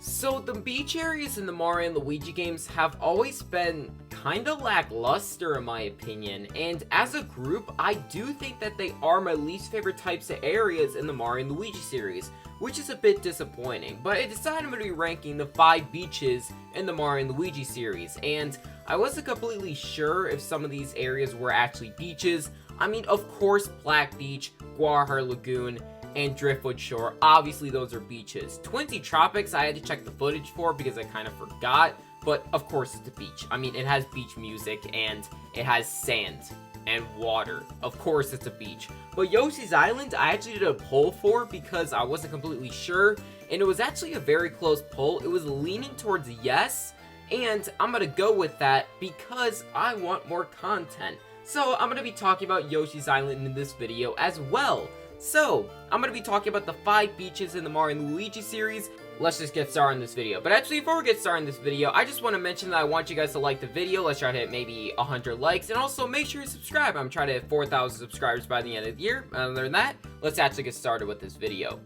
So the beach areas in the Mario and Luigi games have always been kinda lackluster in my opinion, and as a group, I do think that they are my least favorite types of areas in the Mario and Luigi series, which is a bit disappointing, but I decided I'm going to be ranking the 5 beaches in the Mario and Luigi series, and I wasn't completely sure if some of these areas were actually beaches. I mean, of course, Black Beach, Guarahar Lagoon, and Driftwood Shore, obviously those are beaches. Twinty Tropics, I had to check the footage for because I kind of forgot, but of course it's a beach. I mean, it has beach music, and it has sand and water. Of course it's a beach. But Yoshi's Island, I actually did a poll for because I wasn't completely sure, and it was actually a very close poll. It was leaning towards yes, and I'm gonna go with that because I want more content. So I'm gonna be talking about Yoshi's Island in this video as well. So, I'm going to be talking about the 5 beaches in the Mario and Luigi series. Let's just get started in this video. But actually, before we get started in this video, I just want to mention that I want you guys to like the video. Let's try to hit maybe 100 likes. And also, make sure you subscribe. I'm trying to hit 4,000 subscribers by the end of the year. Other than that, let's actually get started with this video.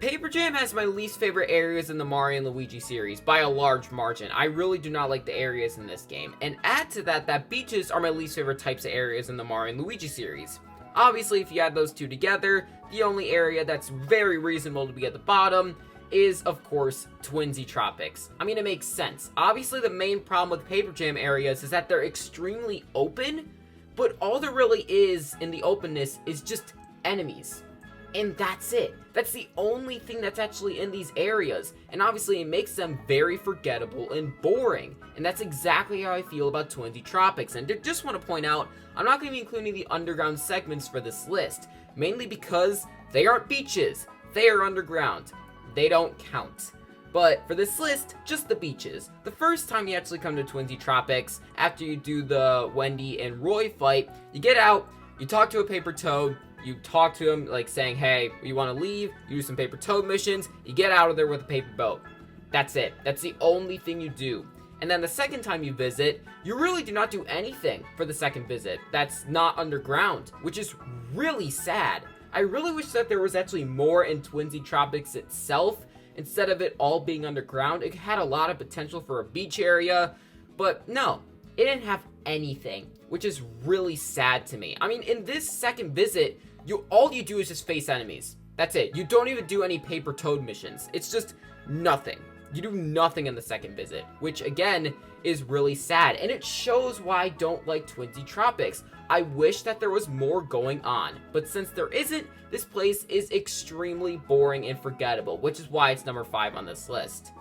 Paper Jam has my least favorite areas in the Mario and Luigi series by a large margin. I really do not like the areas in this game. And add to that beaches are my least favorite types of areas in the Mario and Luigi series. Obviously, if you add those two together, the only area that's very reasonable to be at the bottom is, of course, Twinty Tropics. I mean, it makes sense. Obviously, the main problem with Paper Jam areas is that they're extremely open, but all there really is in the openness is just enemies. And that's it. That's the only thing that's actually in these areas. And obviously it makes them very forgettable and boring. And that's exactly how I feel about Twinty Tropics. And I just want to point out, I'm not going to be including the underground segments for this list. Mainly because they aren't beaches. They are underground. They don't count. But for this list, just the beaches. The first time you actually come to Twinty Tropics, after you do the Wendy and Roy fight, you get out, you talk to a paper toad, you talk to him, like, saying, hey, you want to leave, you do some paper toad missions, you get out of there with a paper boat. That's it. That's the only thing you do. And then the second time you visit, you really do not do anything for the second visit. That's not underground, which is really sad. I really wish that there was actually more in Twinty Tropics itself, instead of it all being underground. It had a lot of potential for a beach area, but no, it didn't have anything, which is really sad to me. I mean, in this second visit, all you do is just face enemies. That's it. You don't even do any paper toad missions. It's just nothing. You do nothing in the second visit, which again is really sad, and it shows why I don't like Twinty Tropics. I wish that there was more going on, but since there isn't, this place is extremely boring and forgettable, which is why it's number 5 on this list.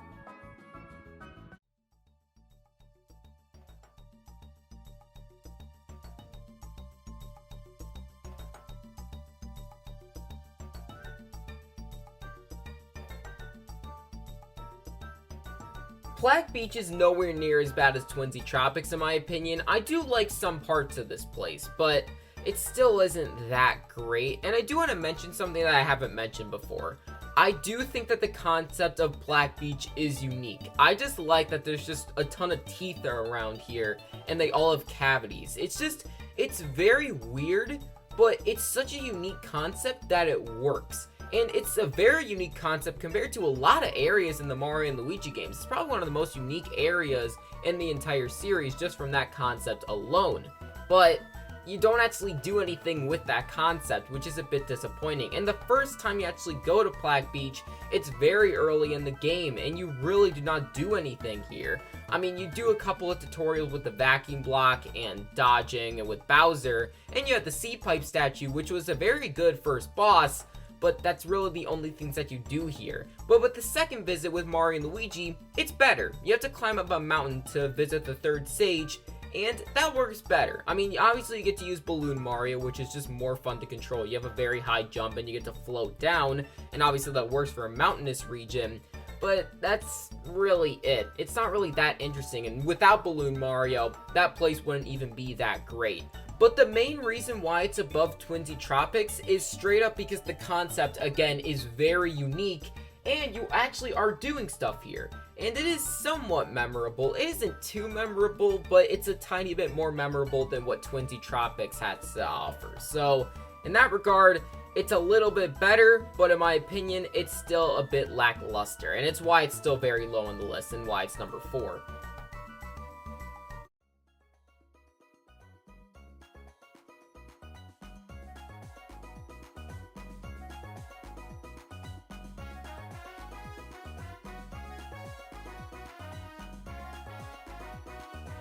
Black Beach is nowhere near as bad as Twinty Tropics in my opinion. I do like some parts of this place, but it still isn't that great. And I do want to mention something that I haven't mentioned before. I do think that the concept of Black Beach is unique. I just like that there's just a ton of teeth around here, and they all have cavities. It's very weird, but it's such a unique concept that it works. And it's a very unique concept compared to a lot of areas in the Mario and Luigi games. It's probably one of the most unique areas in the entire series just from that concept alone. But you don't actually do anything with that concept, which is a bit disappointing. And the first time you actually go to Black Beach, it's very early in the game, and you really do not do anything here. I mean, you do a couple of tutorials with the vacuum block and dodging and with Bowser, and you have the sea pipe statue, which was a very good first boss, but that's really the only things that you do here. But with the second visit with Mario and Luigi, it's better. You have to climb up a mountain to visit the third stage, and that works better. I mean, obviously you get to use Balloon Mario, which is just more fun to control. You have a very high jump and you get to float down, and obviously that works for a mountainous region, but that's really it. It's not really that interesting, and without Balloon Mario, that place wouldn't even be that great. But the main reason why it's above Twinty Tropics is straight up because the concept, again, is very unique, and you actually are doing stuff here. And it is somewhat memorable. It isn't too memorable, but it's a tiny bit more memorable than what Twinsy Tropics has to offer. So, in that regard, it's a little bit better, but in my opinion, it's still a bit lackluster. And it's why it's still very low on the list and why it's number 4.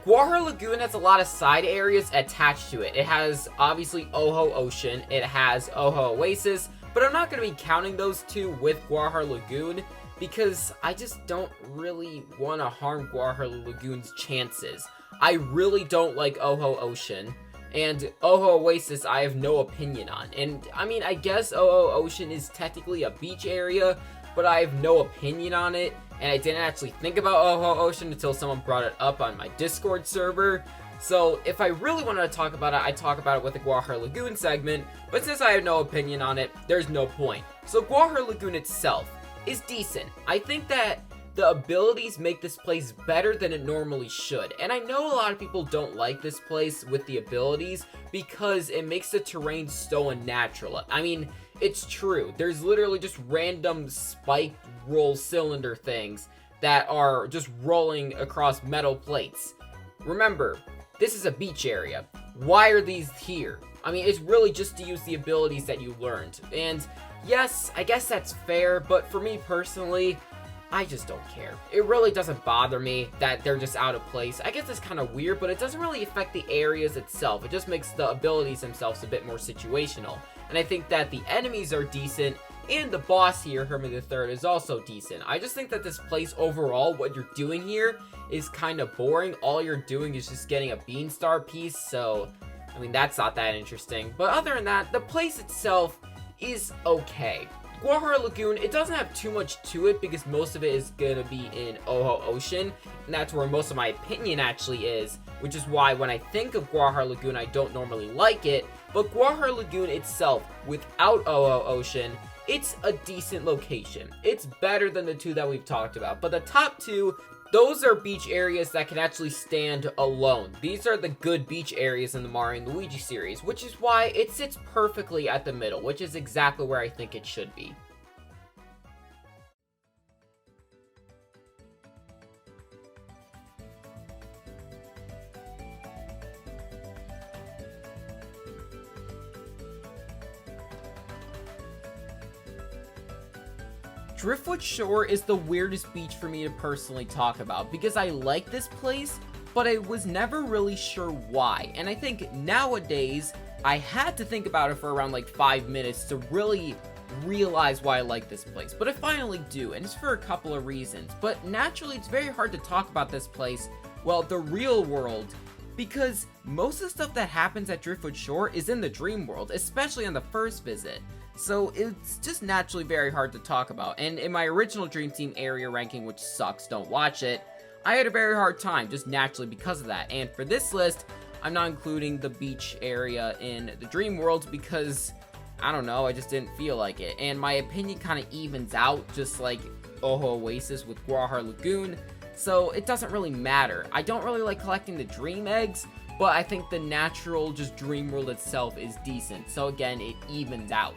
Guahar Lagoon has a lot of side areas attached to it. It has, obviously, Oho Ocean, it has Oho Oasis, but I'm not going to be counting those two with Guahar Lagoon, because I just don't really want to harm Guahar Lagoon's chances. I really don't like Oho Ocean, and Oho Oasis I have no opinion on. And, I mean, I guess Oho Ocean is technically a beach area, but I have no opinion on it, and I didn't actually think about Oho Ocean until someone brought it up on my Discord server. So if I really wanted to talk about it, I'd talk about it with the Guahar Lagoon segment, but since I have no opinion on it, there's no point. So Guahar Lagoon itself is decent. I think that the abilities make this place better than it normally should, and I know a lot of people don't like this place with the abilities because it makes the terrain so unnatural. I mean, it's true. There's literally just random spike roll cylinder things that are just rolling across metal plates. Remember, this is a beach area. Why are these here? I mean, it's really just to use the abilities that you learned. And yes, I guess that's fair, but for me personally, I just don't care. It really doesn't bother me that they're just out of place. I guess it's kind of weird, but it doesn't really affect the areas itself. It just makes the abilities themselves a bit more situational. And I think that the enemies are decent, and the boss here, Hermit III, is also decent. I just think that this place overall, what you're doing here, is kind of boring. All you're doing is just getting a Beanstar piece, so, I mean, that's not that interesting. But other than that, the place itself is okay. Guahar Lagoon, it doesn't have too much to it because most of it is going to be in Oho Ocean, and that's where most of my opinion actually is, which is why when I think of Guahar Lagoon, I don't normally like it. But Guahar Lagoon itself, without Oho Ocean, it's a decent location. It's better than the two that we've talked about, but the top two, those are beach areas that can actually stand alone. These are the good beach areas in the Mario and Luigi series, which is why it sits perfectly at the middle, which is exactly where I think it should be. Driftwood Shore is the weirdest beach for me to personally talk about because I like this place, but I was never really sure why. And I think nowadays, I had to think about it for around like 5 minutes to really realize why I like this place. But I finally do, and it's for a couple of reasons. But naturally, it's very hard to talk about this place, well, the real world, because most of the stuff that happens at Driftwood Shore is in the dream world, especially on the first visit. So it's just naturally very hard to talk about. And in my original Dream Team area ranking, which sucks, don't watch it, I had a very hard time just naturally because of that. And for this list, I'm not including the beach area in the dream world because, I don't know, I just didn't feel like it. And my opinion kind of evens out, just like Oho Oasis with Guahar Lagoon. So it doesn't really matter. I don't really like collecting the dream eggs, but I think the natural just dream world itself is decent. So again, it evens out.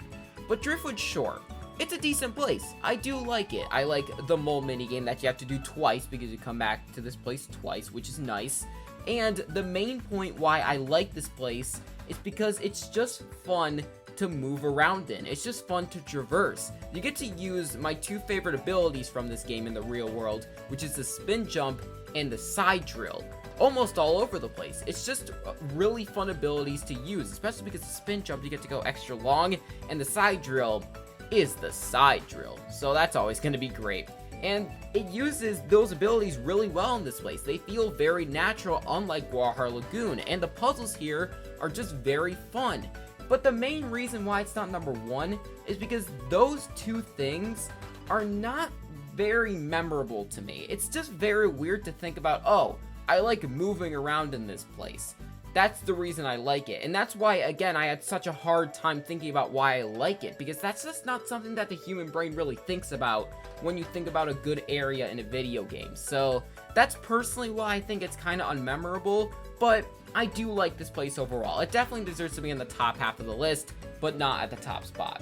But Driftwood Shore, it's a decent place. I do like it. I like the mole minigame that you have to do twice because you come back to this place twice, which is nice. And the main point why I like this place is because it's just fun to move around in. It's just fun to traverse. You get to use my two favorite abilities from this game in the real world, which is the spin jump and the side drill. Almost all over the place. It's just really fun abilities to use, especially because the spin jump you get to go extra long, and the side drill is the side drill. So that's always going to be great. And it uses those abilities really well in this place. They feel very natural, unlike Guahar Lagoon, and the puzzles here are just very fun. But the main reason why it's not number 1 is because those two things are not very memorable to me. It's just very weird to think about, oh, I like moving around in this place. That's the reason I like it. And that's why, again, I had such a hard time thinking about why I like it, because that's just not something that the human brain really thinks about when you think about a good area in a video game. So that's personally why I think it's kind of unmemorable, but I do like this place overall. It definitely deserves to be in the top half of the list, but not at the top spot.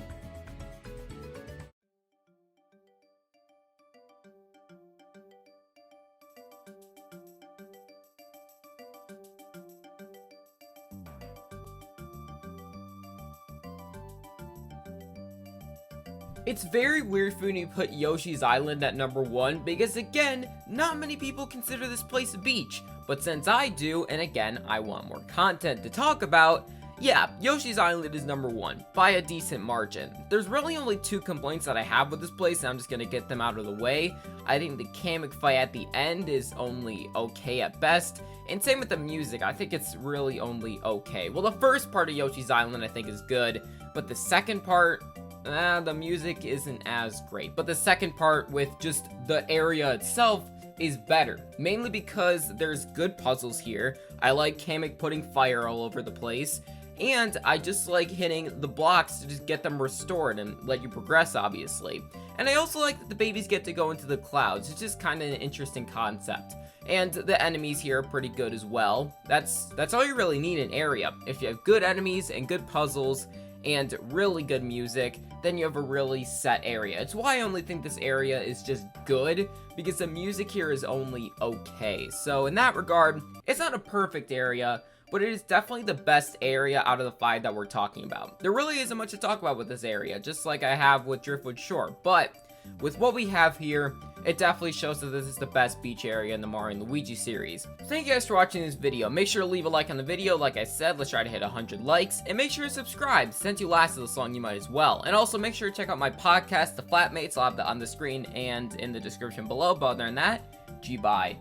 It's very weird for me to put Yoshi's Island at number 1 because, again, not many people consider this place a beach. But since I do, and again, I want more content to talk about, yeah, Yoshi's Island is number 1 by a decent margin. There's really only 2 complaints that I have with this place, and I'm just gonna get them out of the way. I think the Kamek fight at the end is only okay at best, and same with the music. I think it's really only okay. Well, the first part of Yoshi's Island I think is good, but the second part, the music isn't as great. But the second part with just the area itself is better, mainly because there's good puzzles here. I like Kamek putting fire all over the place, and I just like hitting the blocks to just get them restored and let you progress, obviously. And I also like that the babies get to go into the clouds. It's just kind of an interesting concept. And the enemies here are pretty good as well. That's all you really need in an area. If you have good enemies and good puzzles and really good music, then you have a really set area. It's why I only think this area is just good, because the music here is only okay. So in that regard, it's not a perfect area, but it is definitely the best area out of the 5 that we're talking about. There really isn't much to talk about with this area, just like I have with Driftwood Shore, but with what we have here, it definitely shows that this is the best beach area in the Mario & Luigi series. Thank you guys for watching this video. Make sure to leave a like on the video. Like I said, let's try to hit 100 likes. And make sure to subscribe. Since you lasted this long, you might as well. And also make sure to check out my podcast, The Flatmates. I'll have that on the screen and in the description below. But other than that, G-bye.